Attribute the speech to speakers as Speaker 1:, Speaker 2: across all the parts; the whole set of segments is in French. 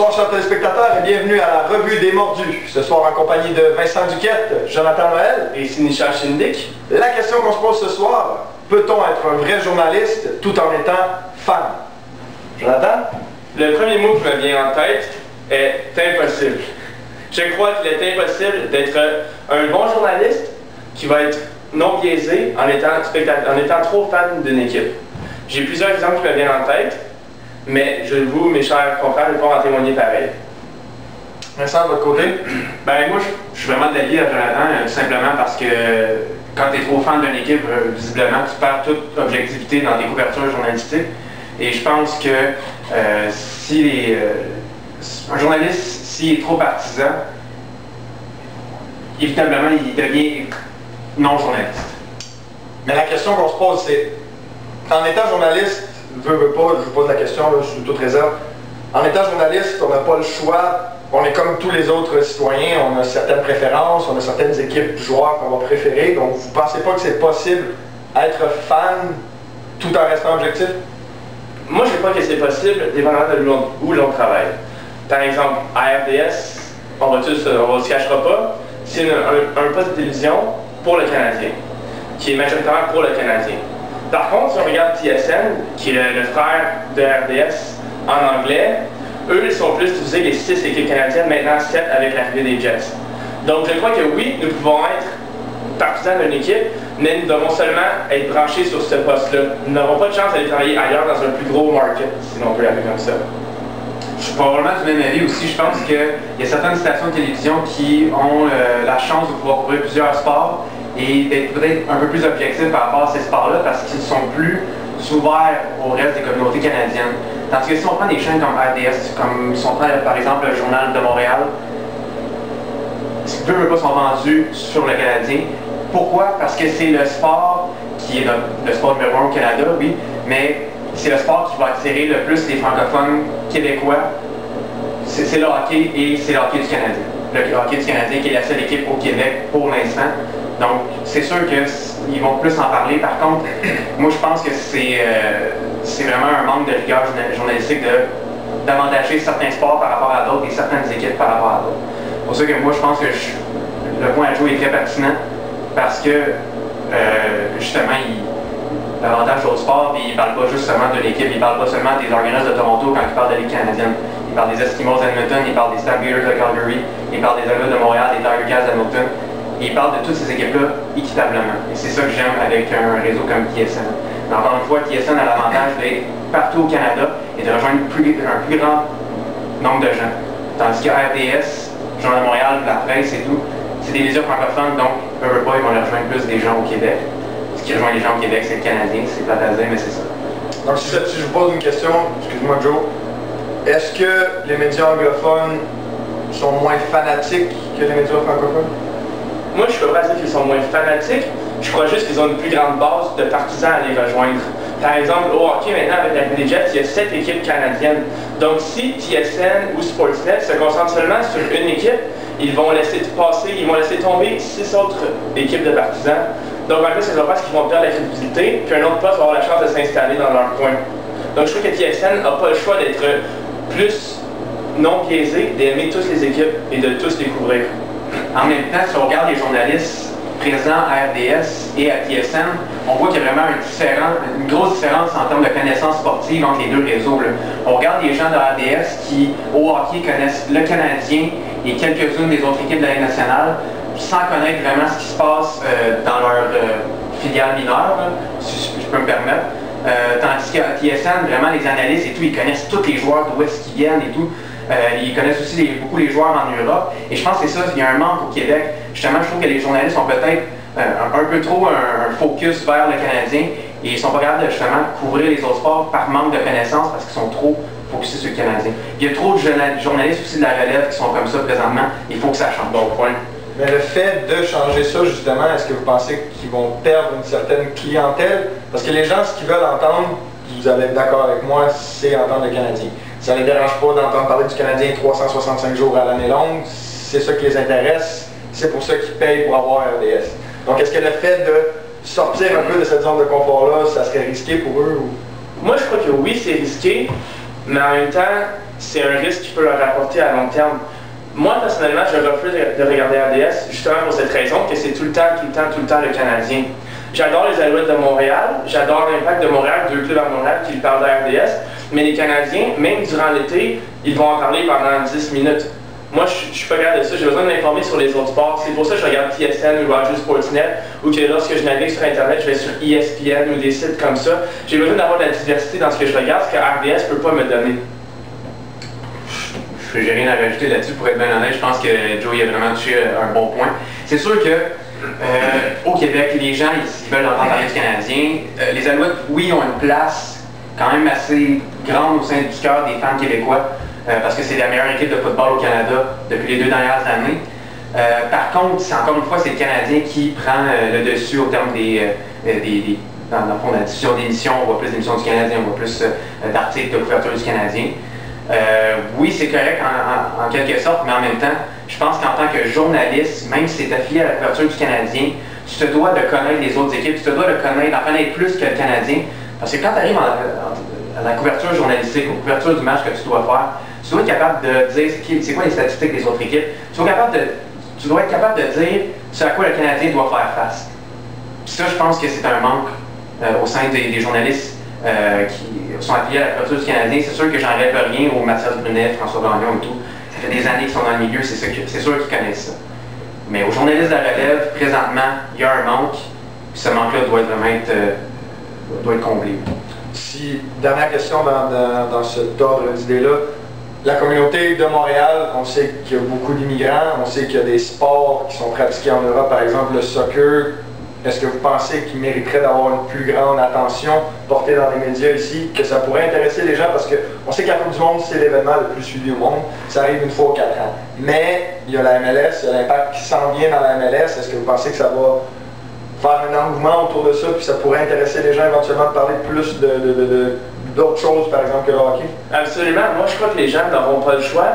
Speaker 1: Bonsoir chers téléspectateurs et bienvenue à la Revue des Mordus. Ce soir en compagnie de Vincent Duquette, Jonathan Noël
Speaker 2: et Sinisha Shindik.
Speaker 1: La question qu'on se pose ce soir, peut-on être un vrai journaliste tout en étant fan? Jonathan?
Speaker 2: Le premier mot qui me vient en tête est impossible. Je crois qu'il est impossible d'être un bon journaliste qui va être non biaisé en étant trop fan d'une équipe. J'ai plusieurs exemples qui me viennent en tête, mais vous, mes chers confrères, ne pas en témoigner pareil.
Speaker 1: Vincent, de votre côté?
Speaker 3: Ben moi, je suis vraiment de l'avis à Jonathan, tout simplement parce que quand tu es trop fan d'une équipe, visiblement, tu perds toute objectivité dans tes couvertures journalistiques. Et je pense que un journaliste, s'il est trop partisan, inévitablement, il devient non-journaliste.
Speaker 1: Mais la question qu'on se pose, c'est, en étant journaliste, veux pas, je vous pose la question, là, sous toute réserve, en étant journaliste, on n'a pas le choix, on est comme tous les autres citoyens, on a certaines préférences, on a certaines équipes, joueurs qu'on va préférer, donc vous ne pensez pas que c'est possible d'être fan tout en restant objectif?
Speaker 2: Moi, je crois que c'est possible, dépendamment de où l'on travaille. Par exemple, à RDS, on ne se cachera pas, c'est un poste de télévision pour le Canadien, qui est majoritairement pour le Canadien. Par contre, si on regarde TSN, qui est le frère de RDS en anglais, eux, ils sont plus diffusés les 6 équipes canadiennes, maintenant 7 avec l'arrivée des Jets. Donc je crois que oui, nous pouvons être partisans d'une équipe, mais nous devons seulement être branchés sur ce poste-là. Nous n'aurons pas de chance d'aller travailler ailleurs dans un plus gros market, si on peut l'appeler comme ça.
Speaker 3: Je suis probablement du même avis aussi. Je pense qu'il y a certaines stations de télévision qui ont la chance de pouvoir couvrir plusieurs sports et d'être peut-être un peu plus objectifs par rapport à ces sports-là parce qu'ils sont plus ouverts au reste des communautés canadiennes. Tandis que si on prend des chaînes comme RDS, comme si on prend par exemple le Journal de Montréal, ce qui veut pas sont vendus sur le Canadien. Pourquoi? Parce que c'est le sport qui est le sport numéro 1 au Canada, oui, mais c'est le sport qui va attirer le plus les francophones québécois. C'est le hockey et c'est le hockey du Canadien. Le hockey du Canadien qui est la seule équipe au Québec pour l'instant. Donc c'est sûr qu'ils vont plus en parler. Par contre, moi je pense que c'est vraiment un manque de rigueur journalistique d'avantager certains sports par rapport à d'autres et certaines équipes par rapport à d'autres. C'est pour ça que moi je pense que le point à jouer est très pertinent parce que justement l'avantage d'autres sports, puis il ne parle pas juste seulement de l'équipe, il ne parle pas seulement des Argonauts de Toronto quand il parle de Ligue canadienne. Il parle des Eskimos d'Edmonton, il parle des Stampeders de Calgary, il parle des Oilers de Montréal, des Tiger Cats d'Hamilton. Et il parle de toutes ces équipes-là équitablement. Et c'est ça que j'aime avec un réseau comme TSN. Mais encore une fois, TSN a l'avantage d'être partout au Canada et de rejoindre un plus grand nombre de gens. Tandis que RDS, Journal de Montréal, la presse et tout, c'est des médias francophones, donc ils ne peuvent pas, ils vont rejoindre plus des gens au Québec. Ce qui rejoint les gens au Québec, c'est le Canadien, c'est plate à dire, mais c'est ça.
Speaker 1: Donc si je vous pose une question, excuse-moi Joe, est-ce que les médias anglophones sont moins fanatiques que les médias francophones?
Speaker 2: Moi, je ne peux pas dire qu'ils sont moins fanatiques, je crois juste qu'ils ont une plus grande base de partisans à les rejoindre. Par exemple, au hockey, maintenant, avec la des Jets, il y a 7 équipes canadiennes. Donc, si TSN ou Sportsnet se concentrent seulement sur une équipe, ils vont laisser tomber 6 autres équipes de partisans. Donc, en fait, ça va faire qu'ils vont perdre la crédibilité, puis un autre poste va avoir la chance de s'installer dans leur coin. Donc, je trouve que TSN n'a pas le choix d'être plus non biaisé, d'aimer toutes les équipes et de tous les couvrir.
Speaker 3: En même temps, si on regarde les journalistes présents à RDS et à TSN, on voit qu'il y a vraiment une grosse différence en termes de connaissances sportives entre les deux réseaux. Là. On regarde les gens de RDS qui, au hockey, connaissent le Canadien et quelques-unes des autres équipes de la Ligue nationale, sans connaître vraiment ce qui se passe dans leur filiale mineure, là, si je peux me permettre. Tandis qu'à TSN, vraiment, les analystes et tout, ils connaissent tous les joueurs, d'où est-ce qu'ils viennent et tout. Ils connaissent aussi beaucoup les joueurs en Europe. Et je pense que c'est ça, il y a un manque au Québec. Justement, je trouve que les journalistes ont peut-être un peu trop un focus vers le Canadien et ils ne sont pas capables de justement couvrir les autres sports par manque de connaissances parce qu'ils sont trop focusés sur le Canadien. Il y a trop de journalistes aussi de la relève qui sont comme ça présentement. Il faut que ça change.
Speaker 2: Bon point.
Speaker 1: Mais le fait de changer ça, justement, est-ce que vous pensez qu'ils vont perdre une certaine clientèle? Parce que les gens, ce qu'ils veulent entendre, vous allez être d'accord avec moi, c'est entendre le Canadien. Ça ne les dérange pas d'entendre parler du Canadien 365 jours à l'année longue, c'est ça qui les intéresse, c'est pour ça qu'ils payent pour avoir RDS. Donc est-ce que le fait de sortir un peu de cette zone de confort-là, ça serait risqué pour eux? Ou...
Speaker 2: Moi je crois que oui, c'est risqué, mais en même temps, c'est un risque qui peut leur rapporter à long terme. Moi, personnellement, je refuse de regarder RDS, justement pour cette raison, que c'est tout le temps le Canadien. J'adore les Alouettes de Montréal, j'adore l'Impact de Montréal, 2 clubs à Montréal qui parlent de RDS, mais les Canadiens, même durant l'été, ils vont en parler pendant 10 minutes. Moi, je ne suis pas capable de ça, j'ai besoin de m'informer sur les autres sports. C'est pour ça que je regarde TSN ou Rogers Sportsnet, ou que lorsque je navigue sur Internet, je vais sur ESPN ou des sites comme ça. J'ai besoin d'avoir de la diversité dans ce que je regarde, ce que RDS ne peut pas me donner.
Speaker 3: Je n'ai rien à rajouter là-dessus, pour être bien honnête. Je pense que Joey a vraiment touché un bon point. C'est sûr que au Québec, les gens ils veulent entendre parler du Canadien. Les Alouettes, oui, ont une place quand même assez grande au sein du cœur des fans québécois, parce que c'est la meilleure équipe de football au Canada depuis les 2 dernières années. Par contre, encore une fois, c'est le Canadien qui prend le dessus au terme dans le fond, de la diffusion d'émissions. On voit plus d'émissions du Canadien, on voit plus d'articles de couverture du Canadien. Oui, c'est correct en quelque sorte, mais en même temps, je pense qu'en tant que journaliste, même si tu es affilié à la couverture du Canadien, tu te dois de connaître les autres équipes, tu te dois de connaître plus que le Canadien. Parce que quand tu arrives à la couverture journalistique, aux couvertures du match que tu dois faire, tu dois être capable de dire c'est quoi les statistiques des autres équipes. Tu dois être capable de dire ce à quoi le Canadien doit faire face. Puis ça, je pense que c'est un manque au sein des journalistes qui sont affiliés à la couverture du Canadien. C'est sûr que j'enlève rien aux Mathias Brunet, François Gagnon et tout. Ça fait des années qu'ils sont dans le milieu, c'est sûr qu'ils connaissent ça. Mais aux journalistes de la relève, présentement, il y a un manque. Puis ce manque-là doit être comblé.
Speaker 1: Si, dernière question dans cet ordre d'idées-là. La communauté de Montréal, on sait qu'il y a beaucoup d'immigrants, on sait qu'il y a des sports qui sont pratiqués en Europe, par exemple le soccer. Est-ce que vous pensez qu'il mériterait d'avoir une plus grande attention portée dans les médias ici, que ça pourrait intéresser les gens, parce qu'on sait que la Coupe du Monde, c'est l'événement le plus suivi au monde, ça arrive une fois aux 4 ans. Mais il y a la MLS, il y a l'Impact qui s'en vient dans la MLS, est-ce que vous pensez que ça va faire un engouement autour de ça, puis ça pourrait intéresser les gens éventuellement de parler plus d'autres choses, par exemple, que le hockey?
Speaker 2: Absolument. Moi, je crois que les gens n'auront pas le choix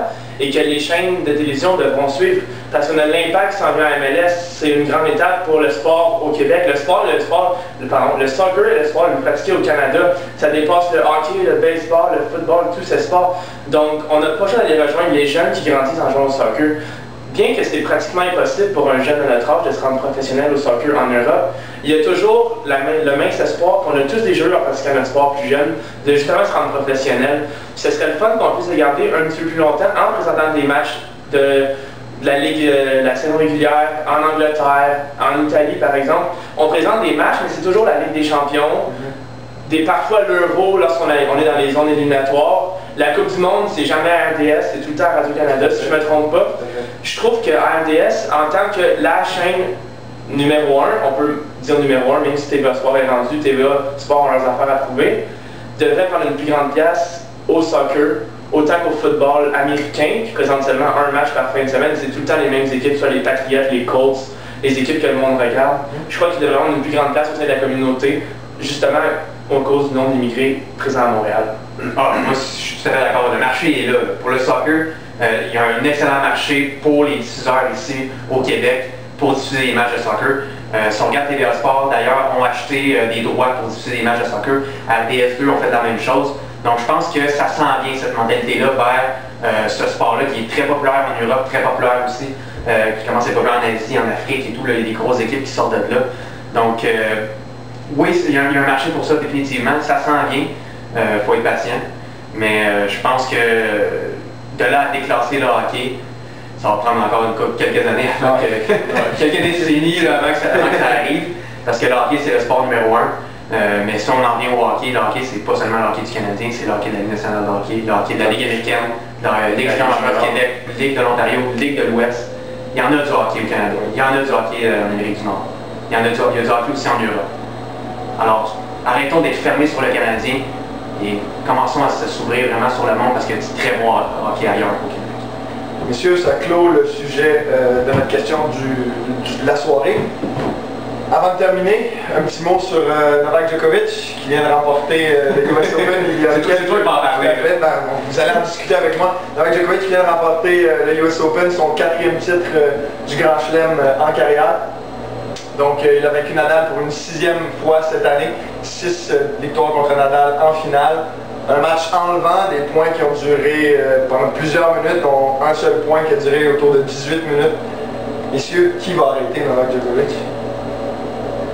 Speaker 2: et que les chaînes de télévision devront suivre. Parce qu'on a l'Impact qui s'en vient à MLS, c'est une grande étape pour le sport au Québec. Le soccer est le sport le plus pratiqué au Canada. Ça dépasse le hockey, le baseball, le football, tous ces sports. Donc, on n'a pas le choix d'aller rejoindre les jeunes qui grandissent en jouant au soccer. Bien que c'est pratiquement impossible pour un jeune de notre âge de se rendre professionnel au soccer en Europe, il y a toujours le mince espoir qu'on a tous des joueurs pratiquant notre sport plus jeune, de justement se rendre professionnel. Ce serait le fun qu'on puisse regarder un petit peu plus longtemps en présentant des matchs de la Ligue, la saison régulière, en Angleterre, en Italie par exemple. On présente des matchs, mais c'est toujours la Ligue des champions. Parfois l'Euro lorsqu'on est dans les zones éliminatoires. La Coupe du Monde, c'est jamais à RDS, c'est tout le temps à Radio-Canada, si je ne me trompe pas. Je trouve que RDS, en tant que la chaîne numéro 1, on peut dire numéro 1, même si TVA Sport est rendu, TVA Sport ont leurs affaires à prouver, devrait prendre une plus grande place au soccer, autant qu'au football américain, qui présente seulement un match par fin de semaine. C'est tout le temps les mêmes équipes, soit les Patriots, les Colts, les équipes que le monde regarde. Je crois qu'il devrait avoir une plus grande place au sein de la communauté, justement à cause du nombre d'immigrés présents à Montréal.
Speaker 3: Moi, je suis tout à fait d'accord. Le marché est là. Pour le soccer, il y a un excellent marché pour les diffuseurs ici au Québec pour diffuser des matchs de soccer. Si on regarde TVA Sport, d'ailleurs, ont acheté des droits pour diffuser des matchs de soccer. RDS2 ont fait la même chose. Donc, je pense que ça s'en vient, cette mentalité-là, vers ce sport-là qui est très populaire en Europe, très populaire aussi, qui commence à être populaire en Asie, en Afrique et tout. Là, il y a des grosses équipes qui sortent de là. Donc, oui, il y a un marché pour ça définitivement, ça s'en vient, il faut être patient, mais je pense que de là à déclasser le hockey, ça va prendre encore quelques années, quelques décennies là, avant que ça arrive, parce que le hockey c'est le sport numéro 1, mais si on en revient au hockey, le hockey c'est pas seulement le hockey du Canadien, c'est le hockey de la Ligue nationale de hockey, le hockey de la Ligue américaine, la Ligue junior du Québec, Ligue de l'Ontario, Ligue de l'Ouest. Il y en a du hockey au Canada, il y en a du hockey en Amérique du Nord, il y a du hockey aussi en Europe. Alors, arrêtons d'être fermés sur le Canadien et commençons à s'ouvrir vraiment sur le monde parce qu'il y a du très bon hockey ailleurs au Québec.
Speaker 1: Messieurs, ça clôt le sujet de notre question de la soirée. Avant de terminer, un petit mot sur Novak Djokovic qui vient de remporter le US Open il y a quelques jours. Vous allez en discuter avec moi. Novak Djokovic qui vient de remporter le US Open, son 4e titre du Grand Chelem en carrière. Donc, il a vaincu Nadal pour une 6e fois cette année. 6 victoires contre Nadal en finale. Un match enlevant, des points qui ont duré pendant plusieurs minutes, dont un seul point qui a duré autour de 18 minutes. Messieurs, qui va arrêter Novak Djokovic?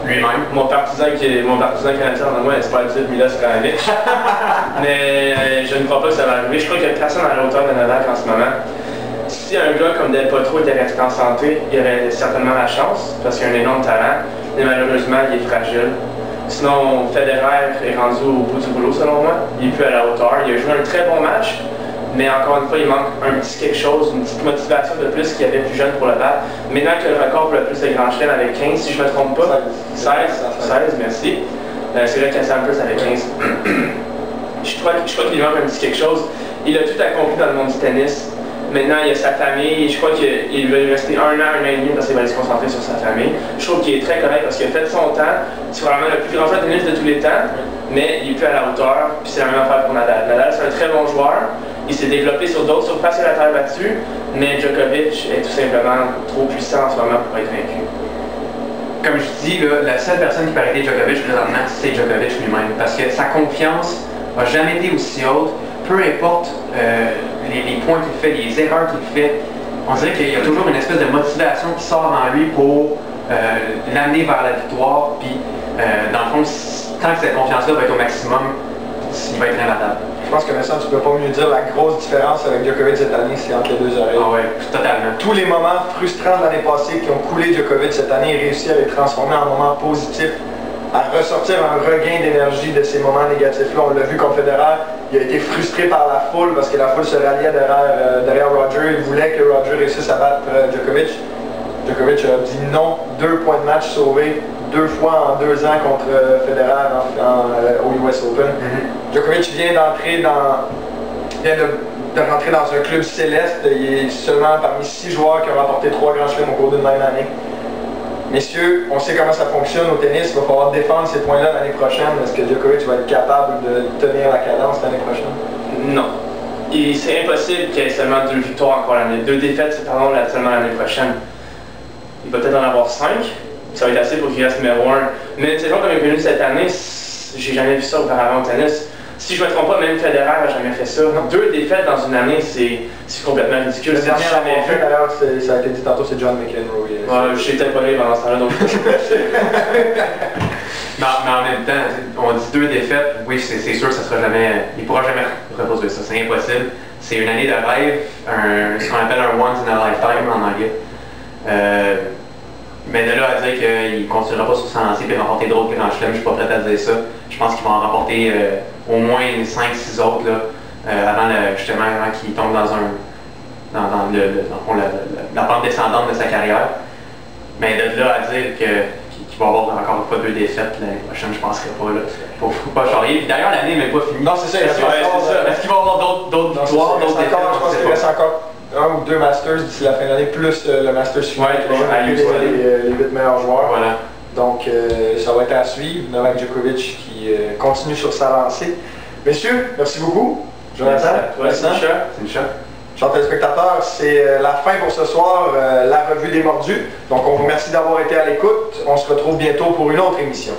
Speaker 2: Lui-même. Mon partisan canadien en moi espère le titre Milos Raonic. Mais je ne crois pas que ça va arriver. Je crois qu'il y a personne à la hauteur de Novak en ce moment. Si un gars comme Del Potro était resté en santé, il aurait certainement la chance, parce qu'il a un énorme talent, mais malheureusement, il est fragile. Sinon, Federer est rendu au bout du boulot, selon moi. Il est plus à la hauteur. Il a joué un très bon match, mais encore une fois, il manque un petit quelque chose, une petite motivation de plus qu'il y avait plus jeune pour le battre. Maintenant que le record pour le plus de Grand Chelem avec 15, si je ne me trompe pas. 16, merci. C'est vrai qu'il y a ça un peu avec 15. je crois qu'il manque un petit quelque chose. Il a tout accompli dans le monde du tennis. Maintenant, il y a sa famille. Je crois qu'il va rester un an et demi parce qu'il va aller se concentrer sur sa famille. Je trouve qu'il est très correct parce qu'il a fait son temps. C'est vraiment le plus grand joueur de tennis de tous les temps, mais il n'est plus à la hauteur. Puis c'est la même affaire pour Nadal. Nadal, c'est un très bon joueur. Il s'est développé sur d'autres surfaces à la terre battue, mais Djokovic est tout simplement trop puissant en ce moment pour être vaincu.
Speaker 3: Comme je dis, là, la seule personne qui peut arrêter Djokovic présentement, c'est Djokovic lui-même. Parce que sa confiance n'a jamais été aussi haute. Peu importe les points qu'il fait, les erreurs qu'il fait, on dirait qu'il y a toujours une espèce de motivation qui sort en lui pour l'amener vers la victoire. Puis, dans le fond, tant que cette confiance-là va être au maximum, il va être imbattable.
Speaker 1: Je pense que Vincent, tu ne peux pas mieux dire la grosse différence avec Djokovic cette année, c'est entre les deux oreilles.
Speaker 3: Ah ouais, totalement.
Speaker 1: Tous les moments frustrants de l'année passée qui ont coulé Djokovic cette année, il réussit à les transformer en moments positifs, à ressortir un regain d'énergie de ces moments négatifs-là. On l'a vu contre Federer, il a été frustré par la foule parce que la foule se ralliait derrière Roger. Il voulait que Roger réussisse à battre Djokovic. Djokovic a dit non, 2 points de match sauvés, 2 fois en 2 ans contre Federer au US Open. Djokovic vient de rentrer dans un club céleste. Il est seulement parmi 6 joueurs qui ont remporté 3 grands chelems au cours d'une même année. Messieurs, on sait comment ça fonctionne au tennis. Il va falloir défendre ces points-là l'année prochaine. Est-ce que Djokovic va être capable de tenir la cadence l'année prochaine?
Speaker 2: Non. C'est impossible qu'il y ait seulement 2 victoires encore l'année. 2 défaites, seulement l'année prochaine. Il va peut-être en avoir 5. Ça va être assez pour qu'il reste numéro 1. Mais une saison comme il est venu cette année, j'ai jamais vu ça auparavant au tennis. Si je ne me trompe pas, même Federer n'a jamais fait ça. 2 défaites dans une année, c'est complètement ridicule.
Speaker 1: Le dernier jamais d'ailleurs, ça a été dit tantôt, c'est John McEnroe.
Speaker 2: Ouais, j'étais pas là pendant ce temps-là, donc...
Speaker 3: mais en même temps, on dit 2 défaites, oui, c'est sûr que ça sera jamais... Il ne pourra jamais reposer ça, c'est impossible. C'est une année de rêve, ce qu'on appelle un once in a lifetime en anglais. Mais de là à dire qu'il ne continuera pas sur sa lancée et remporter d'autres grands chelems, je ne suis pas prêt à dire ça. Je pense qu'il va en remporter au moins 5-6 autres là, justement avant qu'il tombe dans la pente descendante de sa carrière. Mais de là à dire qu'il va avoir encore une fois 2 défaites l'année prochaine, je ne penserais pas. Il ne faut pas charrier. D'ailleurs, l'année n'est pas finie.
Speaker 1: Non, c'est ça.
Speaker 3: Est-ce qu'il va y avoir d'autres victoires, d'autres défaites?
Speaker 1: Je pense qu'il reste encore 1 ou 2 Masters d'ici la fin de l'année, plus le Masters suivant qui va les 8 meilleurs joueurs.
Speaker 2: Voilà.
Speaker 1: Donc, ça va être à suivre. Novak Djokovic qui continue sur sa lancée. Messieurs, merci beaucoup. Jonathan,
Speaker 2: Vincent.
Speaker 3: C'est une shot.
Speaker 1: Chers téléspectateurs, c'est la fin pour ce soir, la revue des mordus. Donc, on vous remercie d'avoir été à l'écoute. On se retrouve bientôt pour une autre émission.